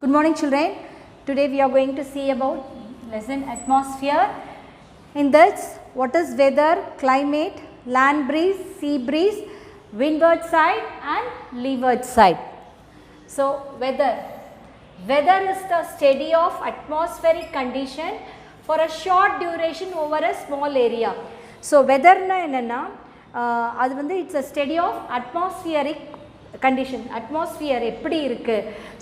Good morning children. Today we are going to see about lesson atmosphere. In this, what is weather, climate, land breeze, sea breeze, windward side and leeward side. So weather is the study of atmospheric condition for a short duration over a small area. So weather na enna adu vandu it's a study of atmospheric condition, atmosphere எப்படி இருக்கு.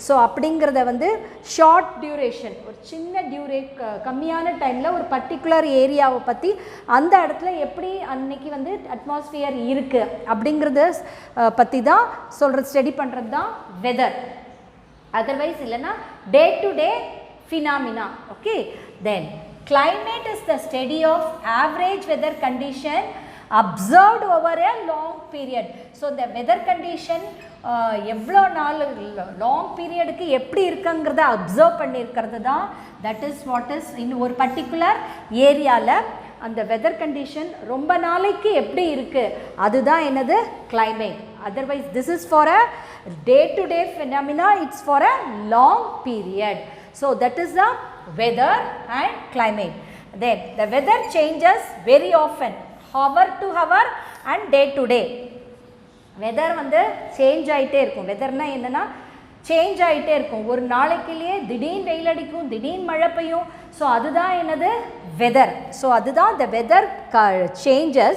So அப்படிங்கிறத வந்து short duration, ஒரு சின்ன கம்மியான டைமில் ஒரு particular ஏரியாவை பற்றி அந்த இடத்துல எப்படி அன்னைக்கு வந்து அட்மாஸ்பியர் இருக்குது அப்படிங்கிறத பற்றி தான் சொல்கிறது, ஸ்டடி பண்ணுறது தான் வெதர். அதர்வைஸ் இல்லைன்னா day to day phenomena. Okay, then climate is the study of average weather condition observed over a long period. So the weather condition எவ்வளோ நாள் லாங் பீரியடுக்கு எப்படி இருக்குங்கிறத அப்சர்வ் பண்ணியிருக்கிறது தான் that is what is in ஒரு particular ஏரியாவில் அந்த weather condition ரொம்ப நாளைக்கு எப்படி இருக்குது அதுதான் என்னது climate. Otherwise this is for a day to day phenomena, it's for a long period. So that is the weather and climate. Then the weather changes very often, hour to hour and day to day. Weather வந்து change ஆகிட்டே இருக்கும். வெதர்னால் என்னென்னா change ஆகிட்டே இருக்கும். ஒரு நாளைக்குள்ளேயே திடீர்னு வெயில் அடிக்கும், திடீர்னு மழை பெய்யும். ஸோ அதுதான் என்னது வெதர். ஸோ அதுதான் the weather changes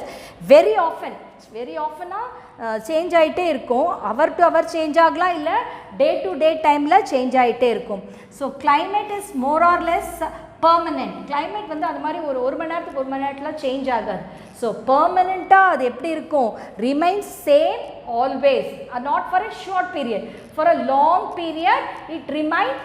very often. Very ஆஃபனாக சேஞ்ச் ஆகிட்டே இருக்கும். ஹவர் டு ஹவர் சேஞ்ச் ஆகலாம், இல்லை டே டு டே டைமில் சேஞ்ச் ஆகிட்டே இருக்கும். So climate is more or less permanent. climate வந்து அது மாதிரி ஒரு மணி நேரத்துக்கு ஒரு மணி நேரத்தில் சேஞ்ச் ஆகாது. ஸோ பெர்மனெண்ட்டாக அது எப்படி இருக்கும், remains same always, not for a short period, for a long period it remains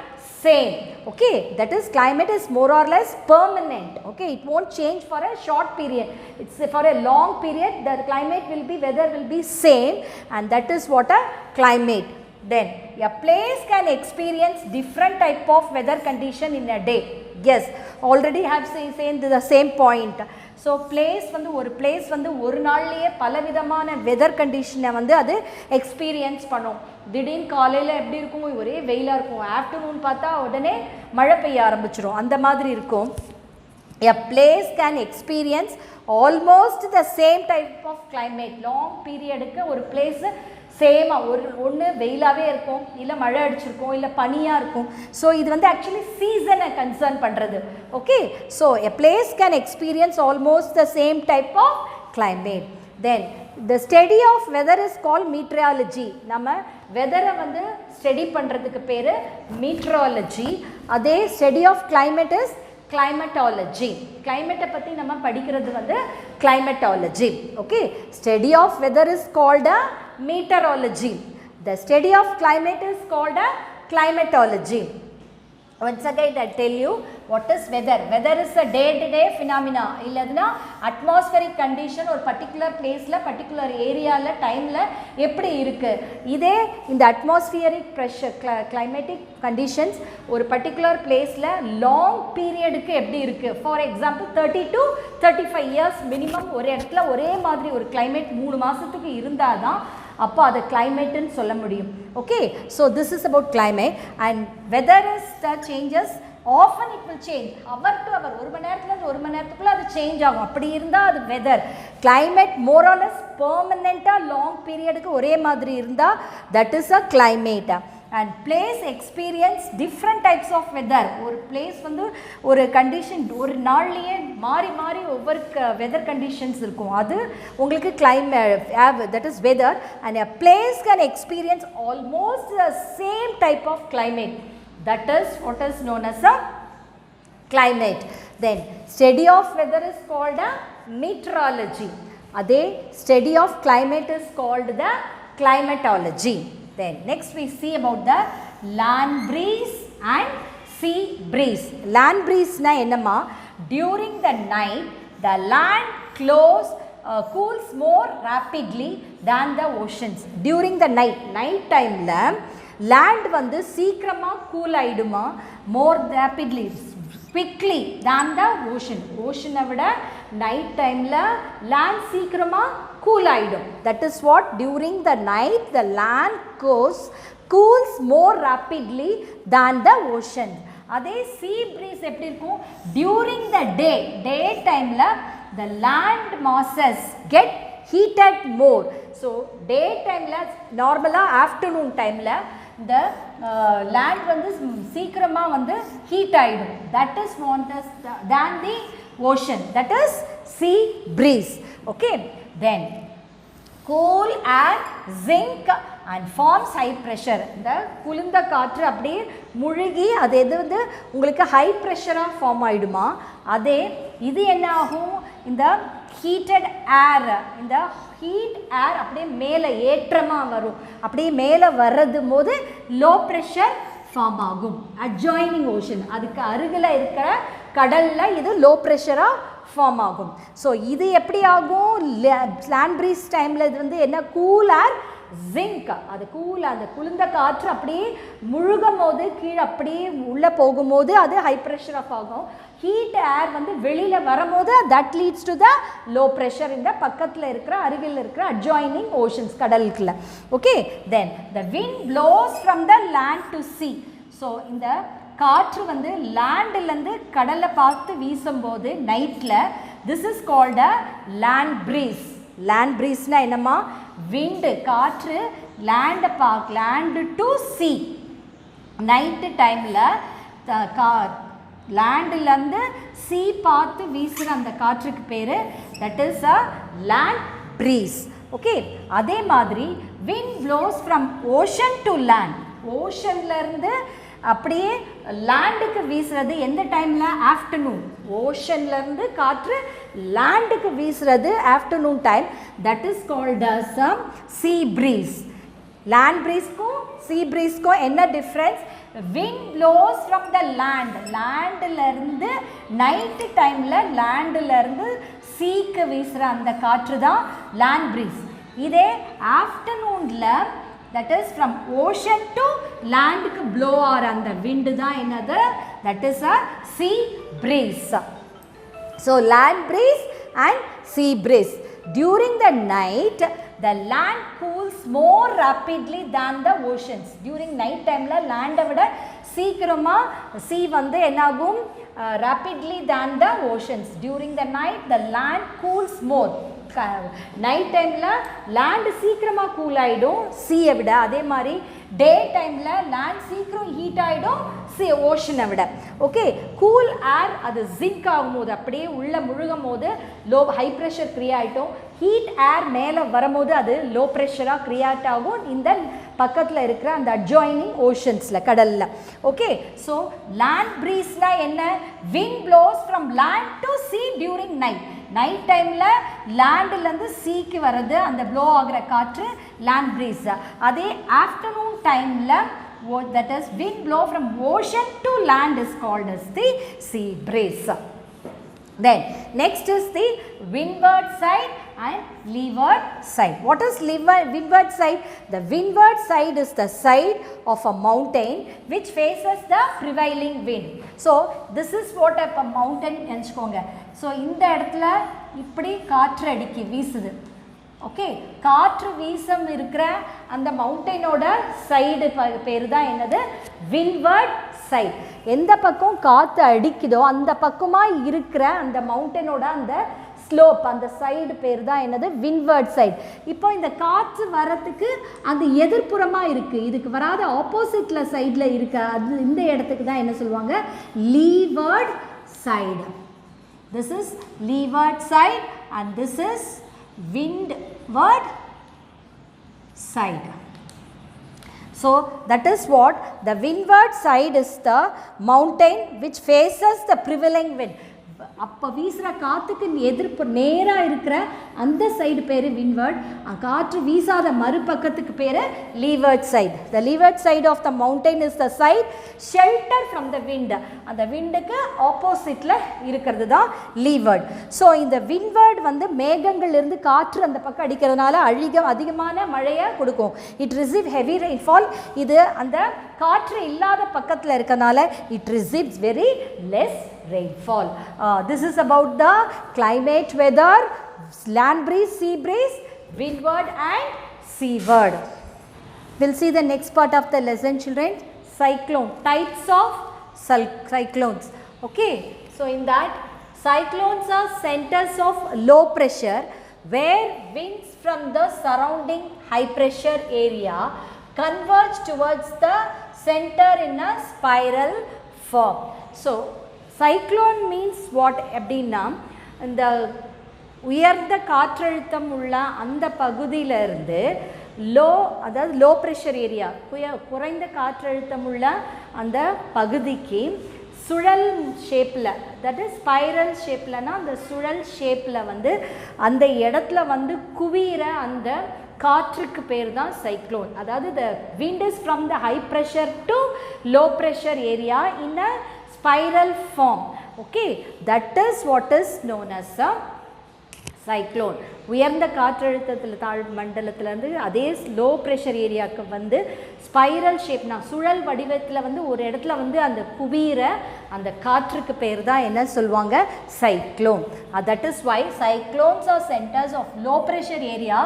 same. Okay, that is climate is more or less permanent. Okay, it won't change for a short period, it's for a long period the climate will be, weather will be same, and that is what a climate. Then a place can experience different type of weather condition in a day. Yes, already have seen the same point. So place வந்து ஒரு place வந்து ஒரு நாள்லேயே பலவிதமான weather கண்டிஷனை வந்து அது experience பண்ணும். திடீர்னு காலையில் எப்படி இருக்கும், ஒரே வெயிலாக இருக்கும், ஆஃப்டர்நூன் பார்த்தா உடனே மழை பெய்ய ஆரம்பிச்சிடும், அந்த மாதிரி இருக்கும். A place can experience almost the same type of climate. Long பீரியடுக்கு ஒரு பிளேஸு சேமாக ஒன்று வெயிலாகவே இருக்கும், இல்லை மழை அடிச்சிருக்கும், இல்லை பனியாக இருக்கும். ஸோ இது வந்து ஆக்சுவலி சீசனை கன்சர்ன் பண்ணுறது. Okay, so a place can experience almost the same type of climate. Then the study of weather is called meteorology. நம்ம வெதரை வந்து ஸ்டடி பண்ணுறதுக்கு பேர் மீட்ரியாலஜி. அதே study of climate is climatology. climate பற்றி நம்ம படிக்கிறது வந்து climatology. okay, study of weather is called a meteorology. The study of climate is called a climatology. Once again I tell you what is weather. Weather is a day to day phenomena. இல்லதுனா atmospheric condition ஒரு particular placeல particular ஏரியால டைம்ல எப்படி இருக்கு. இதே இந்த atmospheric pressure climatic conditions ஒரு particular placeல long periodக்கு எப்படி இருக்கு. For example 30 to 35 years minimum ஒரு இடத்துல ஒரே மாதிரி ஒரு climate 3 மாசத்துக்கு இருந்தாதான் அப்போ அதை கிளைமேட்டுன்னு சொல்ல முடியும். Okay, so this is about climate and weather is the changes often it will change hour to hour. ஒரு மணி நேரத்துலேருந்து ஒரு மணி நேரத்துக்குள்ளே அது சேஞ்ச் ஆகும். அப்படி இருந்தால் அது weather. climate more or less பெர்மனெண்ட்டாக லாங் பீரியடுக்கு ஒரே மாதிரி இருந்தால் that is a climate. And place experience different types of weather. ஒரு பிளேஸ் வந்து ஒரு கண்டிஷன் ஒரு நாள்லேயே மாறி மாறி ஒவ்வொரு வெதர் கண்டிஷன்ஸ் இருக்கும். அது உங்களுக்கு that is weather. And a place can experience almost the same type of climate. That is what is known as a climate. Then study of weather is called a meteorology. Adhe study of climate is called the climatology. Then next we see about the land breeze and sea breeze. Land breeze na enna, during the night the land cools more rapidly than the oceans. During the night time la land வந்து சீக்கிரமாக cool ஆகிடுமா, more rapidly quickly than the ocean. Ocean விட night timeல land சீக்கிரமா cool ஆயிடும். That is what during the night the land cools more rapidly than the ocean. அதே sea breeze எப்படி இருக்கும்? During the day timeல the land masses get heated more. So day timeல normally afternoon timeல the land வந்து சீக்கிரமா வந்து heat ஆயிடும். That is what is than the ocean. That is sea breeze. Okay. Then cool air zinc and forms high pressure. இந்த குளிர்ந்த காற்று அப்படியே முழுகி அது எது வந்து உங்களுக்கு ஹை ப்ரெஷராக ஃபார்ம் ஆகிடுமா, அதே இது என்ன ஆகும், இந்த ஹீட்டட் ஏர், இந்த ஹீட் ஏர் அப்படியே மேலே ஏற்றமாக வரும். அப்படியே மேலே வர்றது போது லோ ப்ரெஷர் ஃபார்ம் ஆகும். அட்ஜாயினிங் ஓஷன், அதுக்கு அருகில் இருக்கிற கடலில் இது லோ ப்ரெஷராக ஃபார்ம் ஆகும். ஸோ இது எப்படி ஆகும், லேண்ட் ப்ரீஸ் டைமில் இது வந்து என்ன, கூல் ஏர் ஜிங்க், அது கூல், அந்த குளிர்ந்த காற்று அப்படியே முழுகும் போது கீழே அப்படியே உள்ளே போகும்போது அது ஹை ப்ரெஷர் ஆஃப் ஆகும். ஹீட் ஏர் வந்து வெளியில் வரும்போது that leads to the low pressure இந்த பக்கத்தில் இருக்கிற அருகில் இருக்கிற அட்ஜாயினிங் ஓஷன்ஸ் கடலுக்குள்ள. Okay. Then the wind blows from the land to sea. So இந்த காற்று வந்து லேண்டிலேருந்து கடலை பார்த்து வீசும்போது நைட்டில் this is called a land breeze. Land ப்ரீஸ்னால் என்னம்மா, விண்டு காற்று லேண்டு டு சி. நைட்டு டைமில் லேண்டிலேருந்து சி பார்த்து வீசுகிற அந்த காற்றுக்கு பேர் that is a land breeze. Okay. அதே மாதிரி wind blows from ocean to land. ஓஷன்லேருந்து அப்படியே லேண்டுக்கு வீசுறது எந்த டைமில், ஆஃப்டர்நூன். ஓஷன்லேருந்து காற்று லேண்டுக்கு வீசுறது afternoon time. That is called as a sea breeze. Land ப்ரீஸ்க்கும் சீ ப்ரீஸ்க்கும் என்ன difference, wind blows from the land, லேண்டிலேருந்து நைட்டு டைமில் லேண்டிலேருந்து சீக்கு வீசுகிற அந்த காற்று தான் லேண்ட் ப்ரீஸ். இதே ஆஃப்டர்நூனில் that is from ocean to land ku blow ஆற அந்த wind தான் என்னது, that is a sea breeze. So land breeze and sea breeze. During the night the land cools more rapidly than the oceans. During night time la land விட சீக்கிரமா sea வந்து என்னாகும், rapidly than the oceans. During the night the land cools more. Night டைமில் land சீக்கிரமாக cool ஆகிடும் சீயை விட. அதே மாதிரி டே டைமில் லேண்ட் சீக்கிரம் ஹீட் ஆகிடும் ஓஷனை விட. ஓகே. கூல் ஏர் அது ஜிங்க் ஆகும்போது அப்படியே உள்ளே முழுகும் போது ஹை ப்ரெஷர் க்ரியேட் ஆகிட்டோம். ஹீட் ஏர் மேலே வரும்போது அது லோ ப்ரெஷராக க்ரியேட் ஆகும் இந்த பக்கத்தில் இருக்கிற அந்த அட்ஜாயினிங் ஓஷன்ஸில் கடலில். ஓகே. ஸோ லேண்ட் ப்ரீஸ்னால் என்ன, wind blows from land to see during night. Night டைமில் லேண்டிலேருந்து சீக்கு வர்றது அந்த ப்ளோ ஆகிற காற்று லேண்ட் ப்ரீஸ். அதே ஆஃப்டர்நூன் டைமில் that is wind blow from ocean to land is called as the sea breeze. Then next is the windward side and leeward side. What is windward side? The windward side is the side of a mountain which faces the prevailing wind. So this is what a mountain enchukonga. So இந்த இடத்துல இப்படி காற்று அடிக்கி வீசுது. Okay. காற்று வீசம் இருக்கிற அந்த மவுண்டனோட side பேர் தான் என்னது, விண்ட்வர்ட் சைடு. எந்த பக்கம் காற்று அடிக்குதோ அந்த பக்கமாக இருக்கிற அந்த மவுண்டனோட அந்த ஸ்லோப் அந்த சைடு பேர் தான் என்னது, விண்ட்வர்ட் சைடு. இப்போ இந்த காற்று வரத்துக்கு அந்த எதிர்ப்புறமாக இருக்குது, இதுக்கு வராத ஆப்போசிட்டில் சைடில் இருக்க அது இந்த இடத்துக்கு தான் என்ன சொல்லுவாங்க, leeward side. This is leeward side and this is windward side. So that is what the windward side is, the mountain which faces the prevailing wind. அப்போ வீசுகிற காற்றுக்கு எதிர்ப்பு நேராக இருக்கிற அந்த சைடு பேர் விண்ட்வர்ட். காற்று வீசாத மறுபக்கத்துக்கு பேர் leeward side. The leeward side of the mountain is the side shelter from the wind. அந்த விண்டுக்கு ஆப்போசிட்டில் இருக்கிறது தான் லீவர்ட். ஸோ இந்த விண்ட்வர்ட் வந்து மேகங்கள் இருந்து காற்று அந்த பக்கம் அடிக்கிறதுனால அதிகமான மழையை கொடுக்கும். It receive heavy rainfall. இது அந்த காற்று இல்லாத பக்கத்தில் இருக்கிறதுனால it receives very less rainfall. This is about the climate, weather, land breeze, sea breeze, windward and seaward. We'll see the next part of the lesson, children. Cyclone, types of cyclones. Okay, so in that, cyclones are centers of low pressure where winds from the surrounding high pressure area converge towards the center in a spiral form. So cyclone means what? அப்படினா இந்த உயர்ந்த காற்றழுத்தம் உள்ள அந்த பகுதியில இருந்து அதாவது low pressure area, குறைந்த காற்றழுத்தம் உள்ள அந்த பகுதிக்கு சுழல் ஷேப்பில், தட் இஸ் ஸ்பைரல் ஷேப்லனா அந்த சுழல் ஷேப்பில் வந்து அந்த இடத்துல வந்து குவிகிற அந்த காற்றுக்கு பேர் தான் சைக்ளோன். அதாவது the wind is from the high pressure to low pressure area in a spiral form. Okay, that is what is known as a cyclone. உயர்ந்த காற்றழுத்தத்தில் தாழ் மண்டலத்திலிருந்து அதே லோ ப்ரெஷர் ஏரியாவுக்கு வந்து ஸ்பைரல் ஷேப்னா சுழல் வடிவத்தில் வந்து ஒரு இடத்துல வந்து அந்த குவிகிற அந்த காற்றுக்கு பேர் தான் என்ன சொல்லுவாங்க? Cyclone. That is why cyclones are centers of low pressure area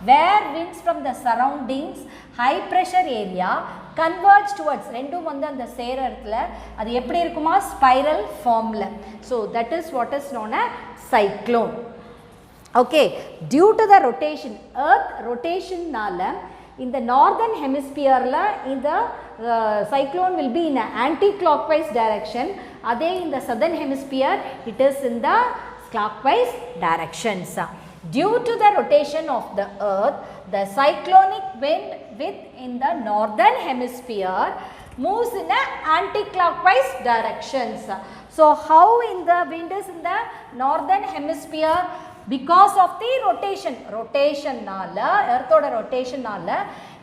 where winds from the surroundings high pressure area converge towards, ரெண்டும் வந்து அந்த சேர இடத்துல அது எப்படி இருக்குமா? ஸ்பைரல் ஃபார்மில். So that is what is known as cyclone. Okay, due to the rotation, earth rotation nala in the northern hemisphere la in the cyclone will be in an anti-clockwise direction, adhe in the southern hemisphere it is in the clockwise directions. Due to the rotation of the earth, the cyclonic wind in the northern hemisphere moves in an anti-clockwise directions. So how in the wind is in the northern hemisphere? Because of the rotation nala, earth oda rotation nala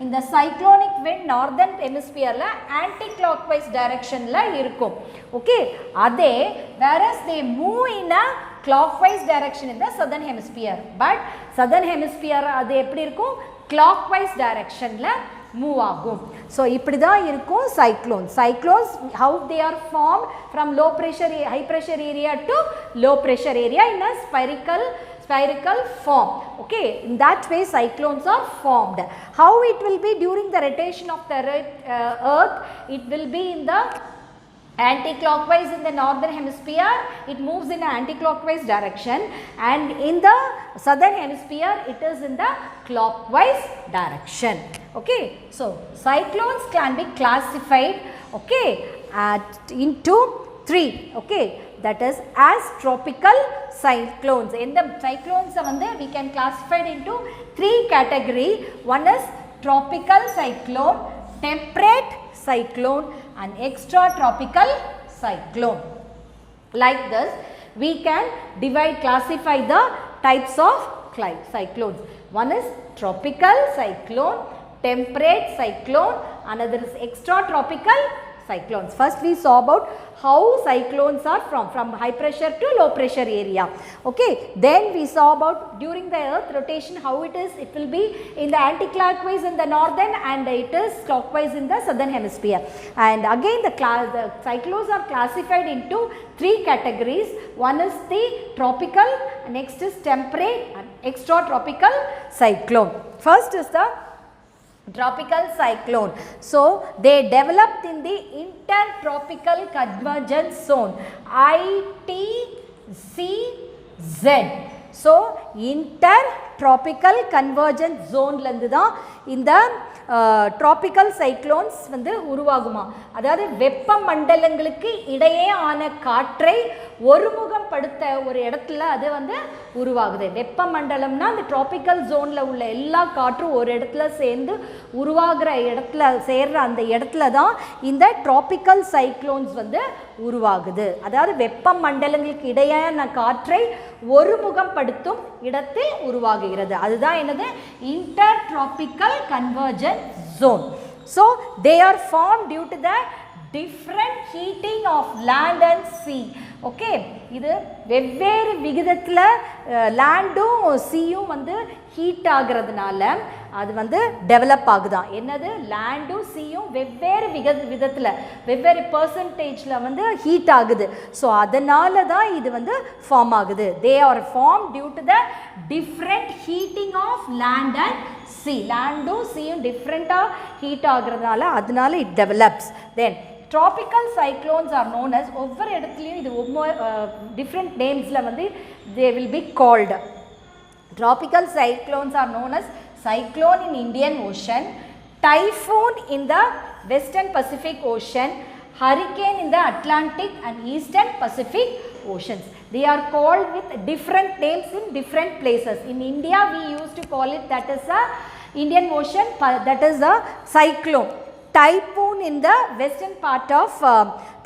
in the cyclonic wind northern hemisphere la anti-clockwise direction la irukum. Okay, adhe whereas they move in a clockwise direction in the southern hemisphere, but southern hemisphere adu eppadi irukum? Clockwise direction la move agum. So இப்படி தான் இருக்கும் cyclones. Cyclones, how they are formed? From low pressure, high pressure area to low pressure area in a spherical form. Okay, in that way cyclones are formed. How it will be during the rotation of the earth? It will be in the anti-clockwise in the northern hemisphere, it moves in an anti-clockwise direction, and in the southern hemisphere it is in the clockwise direction. Okay, so cyclones can be classified, okay, into three. Okay, that is as tropical cyclones. In the cyclones we can classify into three categories. One is tropical cyclone, temperate cyclone and extratropical cyclone. Like this we can classify the types of cyclones. One is tropical cyclone, temperate cyclone, another is extratropical cyclones. First we saw about how cyclones are from high pressure to low pressure area. Okay, then we saw about during the earth rotation how it will be in the anti-clockwise in the northern and it is clockwise in the southern hemisphere. And again the cyclones are classified into three categories. One is the tropical, next is temperate and extratropical cyclone. First is the tropical cyclone. So they developed in the intertropical convergence zone, ITCZ. So intertropical convergence zone லந்து தான் இந்த tropical cyclones வந்து உருவாகுமா. அதாவது வெப்ப மண்டலங்களுக்கு இடையே ஆன காற்றை ஒருமுகப்படுத்த ஒரு இடத்துல அது வந்து உருவாகுது. வெப்ப மண்டலம்னா அந்த tropical zoneல உள்ள எல்லா காற்றும் ஒரு இடத்துல சேர்ந்து உருவாகிற இடத்துல சேர்ற அந்த இடத்துல தான் இந்த tropical cyclones வந்து உருவாகுது. அதாவது வெப்ப மண்டலங்களுக்கு இடையான காற்றை ஒருமுகப்படுத்தும் இடத்தில் உருவாகுகிறது. அதுதான் என்னது? intertropical convergence zone. So they are formed due to the different heating of land and sea. Okay இது வெவ்வேறு விகிதத்தில் லேண்டும் சீயும் வந்து ஹீட் ஆகிறதுனால அது வந்து டெவலப் ஆகுதான். என்னது லேண்டும் சீயும் வெவ்வேறு விதத்தில் வெவ்வேறு பர்சன்டேஜில் வந்து ஹீட் ஆகுது. ஸோ அதனால தான் இது வந்து ஃபார்ம் ஆகுது. They are form due to the different heating of land and sea. லேண்டும் சீயும் டிஃப்ரெண்ட்டாக ஹீட் ஆகுறதுனால அதனால it develops. Then tropical cyclones are known as ஒவ்வொரு இடத்துலையும் இது different namesல வந்து they will be called. Tropical cyclones are known as cyclone in Indian Ocean, typhoon in the Western Pacific Ocean, hurricane in the Atlantic and Eastern Pacific Oceans. They are called with different names in different places. In India we used to call it that is a Indian Ocean, that is a cyclone. Typhoon in the western part of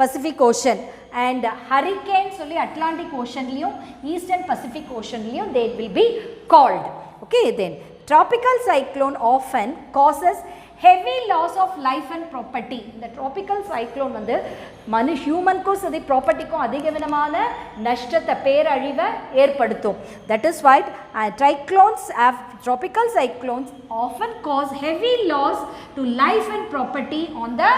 Pacific Ocean and hurricane solli Atlantic Ocean liyum Eastern Pacific Ocean liyum they will be called. Okay, then tropical cyclone often causes heavy loss of life and property. The tropical cyclone வந்து ஹியூமனுக்கும் சரி ப்ராப்பர்ட்டிக்கும் அதிக விதமான நஷ்டத்தை பேரழிவை ஏற்படுத்தும். That is why tropical cyclones often cause heavy loss to life and property on the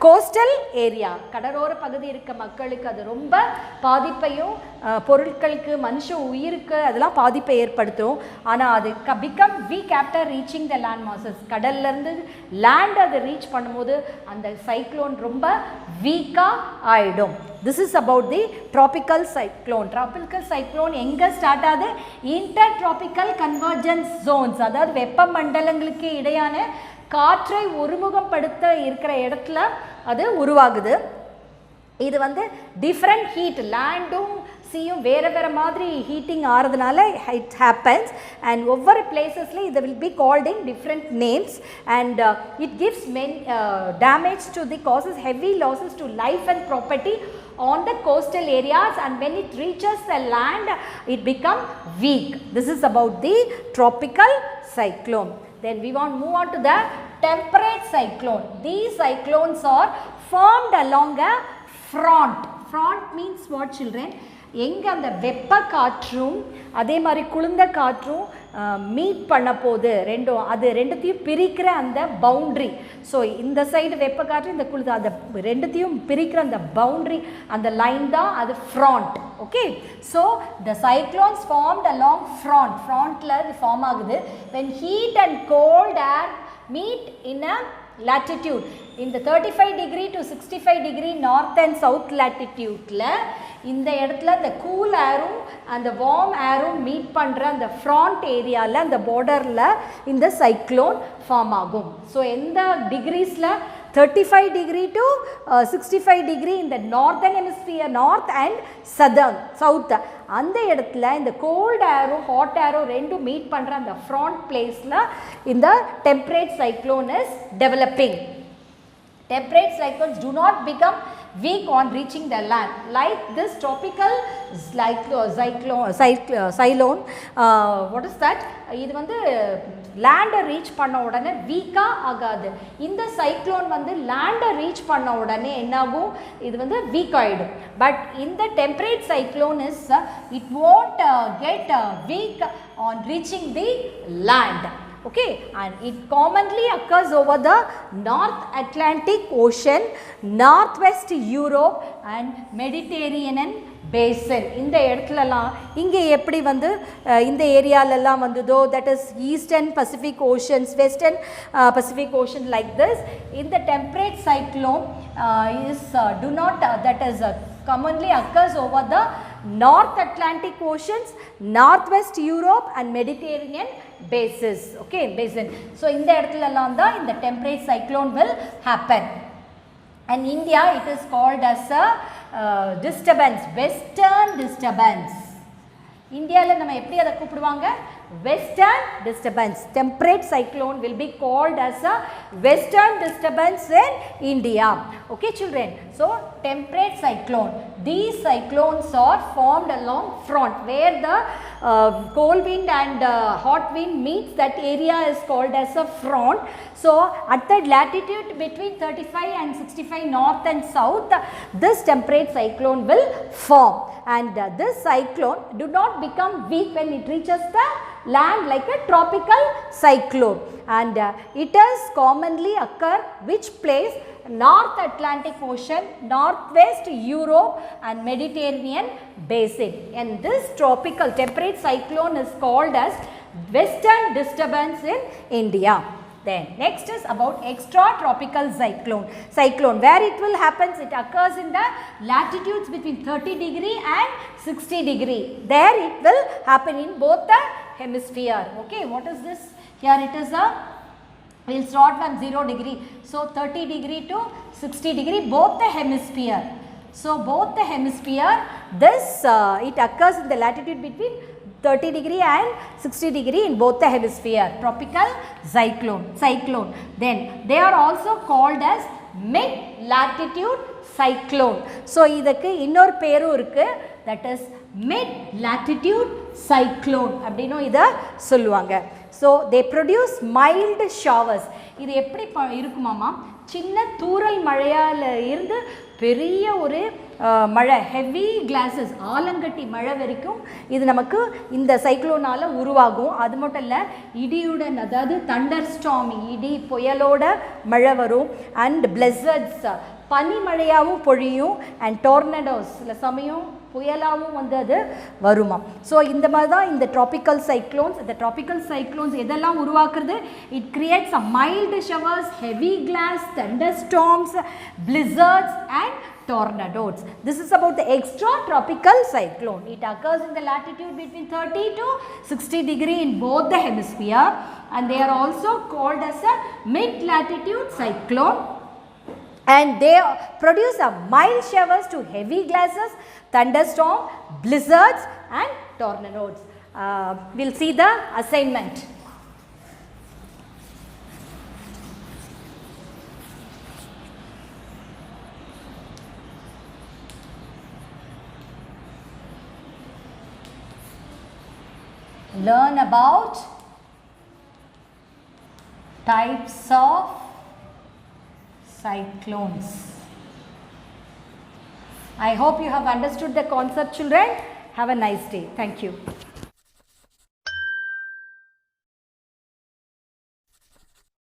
coastal area. கடலோர பகுதி இருக்க மக்களுக்கு அது ரொம்ப பாதிப்பையும் பொருட்களுக்கு மனுஷ உயிருக்கு அதெல்லாம் பாதிப்பை ஏற்படுத்தும். ஆனால் அது become weak after reaching the land masses. கடல்லேருந்து லேண்ட் அதை ரீச் பண்ணும்போது அந்த சைக்ளோன் ரொம்ப வீக்காக ஆகிடும். This is about the tropical cyclone. Tropical cyclone எங்கே ஸ்டார்ட் ஆகுது? இன்டர் ட்ராபிக்கல் கன்வர்ஜென்ஸ் ஜோன்ஸ், அதாவது வெப்ப மண்டலங்களுக்கு இடையான காற்றை ஒருமுகப்படுத்த இருக்கிற இடத்துல அது உருவாகுது. இது வந்து டிஃப்ரெண்ட் ஹீட், லேண்டும் சீயும் வேறு வேறு மாதிரி ஹீட்டிங் ஆகிறதுனால இட் ஹேப்பன்ஸ். அண்ட் ஒவ்வொரு பிளேசஸ்லையும் இது will be called in different names and it gives damage to the causes heavy losses to life and property on the coastal areas, and when it reaches the land it become weak. This is about the tropical cyclone. Then we want to move on to the temperate cyclone. These cyclones are formed along a front. Front means what, children? எங்கே அந்த வெப்ப காற்றும் அதே மாதிரி குளிர்ந்த காற்றும் meet பண்ண போது ரெண்டுத்தையும் பிரிக்கிற அந்த பவுண்ட்ரி. ஸோ இந்த சைடு வெப்ப காற்று, இந்த குளிர், அந்த ரெண்டுத்தையும் பிரிக்கிற அந்த பவுண்ட்ரி, அந்த லைன் தான் அது front. Okay, so the cyclones formed along front. ஃப்ராண்ட்டில் இது ஃபார்ம் ஆகுது when heat and cold air meet in a latitude in the 35 degree to 65 degree north and south latitudeல இந்த இடத்துல இந்த கூல் ஏரும் அந்த வார்ம் ஏரும் மீட் பண்ணுற அந்த ஃப்ராண்ட் ஏரியாவில் அந்த பார்டரில் இந்த சைக்ளோன் ஃபார்ம் ஆகும். ஸோ எந்த டிகிரிஸில் 35 degree to 65 degree இந்த northern hemisphere, north and south, அந்த இடத்துல இந்த கோல்ட் ஏரும் ஹாட் ஏரும் ரெண்டும் மீட் பண்ணுற அந்த ஃப்ராண்ட் பிளேஸில் இந்த temperate cyclone is developing. Temperate cyclones do not become weak on reaching the land like this tropical cyclone. What is that? இது வந்து லேண்டை ரீச் பண்ண உடனே வீக்காக ஆகாது. இந்த சைக்ளோன் வந்து லேண்டை ரீச் பண்ண உடனே என்னாகும்? இது வந்து வீக் ஆகிடும். பட் இந்த temperate cyclone is it won't get weak on reaching the land. Okay, and it commonly occurs over the North Atlantic Ocean, Northwest Europe and Mediterranean Basin. இந்த இடத்துலலாம் இங்கே எப்படி வந்து இந்த ஏரியாலெல்லாம் வந்ததோ, that is Eastern Pacific Oceans, Western Pacific Ocean, like this. இந்த temperate cyclone is do not that is commonly occurs over the North Atlantic Oceans, Northwest Europe and Mediterranean bases. Okay, basin. So இந்த இடத்துலலாம் தான் இந்த temperate cyclone will happen. And India it is called as a disturbance, western disturbance. இந்தியாவில் நம்ம எப்படி அதை கூப்பிடுவாங்க? Western disturbance. Temperate cyclone will be called as a western disturbance in India. Okay children, so temperate cyclone these cyclones are formed along front where the cold wind and hot wind meets. That area is called as a front. So, at the latitude between 35 and 65 north and south, this temperate cyclone will form, and this cyclone do not become weak when it reaches the land like a tropical cyclone, and it is commonly occur which place? North Atlantic Ocean, Northwest Europe and Mediterranean basin, and this tropical temperate cyclone is called as western disturbance in India. Then next is about extratropical cyclone. Where it will happen? It occurs in the latitudes between 30 degree and 60 degree. There it will happen in both the hemisphere. Okay, what is this? Here it is we will start from 0 degree. So, 30 degree to 60 degree, both the hemisphere. So, both the hemisphere, this it occurs in the latitude between 30 degree and 60 degree in both the hemisphere, tropical cyclone. Then they are also called as mid-latitude cyclone. So, idukku innor peru irukku, that is mid-latitude cyclone அப்படினோ இத சொல்லுவாங்க. So, they produce mild showers. இது எப்படி இருக்குமாமா? சின்ன தூறல் மழையால இருந்து பெரிய ஒரு மழை, ஹெவி கிளாஸஸ், ஆலங்கட்டி மழை வரைக்கும் இது நமக்கு இந்த சைக்ளோனால உருவாகும். அது மட்டும் இல்லை, இடியுடன், அதாவது தண்டர் ஸ்டார்ம், இடி புயலோட மழை வரும், அண்ட் பிளஸர்ட்ஸ், பனிமழையாகவும் பொழியும், அண்ட் டோர்னடோஸ், சில சமயம் புயலாகவும் வந்து அது வருமா. ஸோ இந்த மாதிரி தான் இந்த ட்ராபிக்கல் சைக்ளோன்ஸ் எதெல்லாம் உருவாக்குறது? It creates a mild showers, heavy clouds, thunderstorms, blizzards and tornadoes. This is about the extratropical cyclone. It occurs in the latitude between 30 to 60 degree in both the hemisphere, and they are also called as a mid-latitude cyclone, and they produce a mild showers to heavy glasses, thunderstorm, blizzards and tornadoes. We'll see the assignment. Learn about types of cyclones. I hope you have understood the concept, children. Have a nice day. Thank you.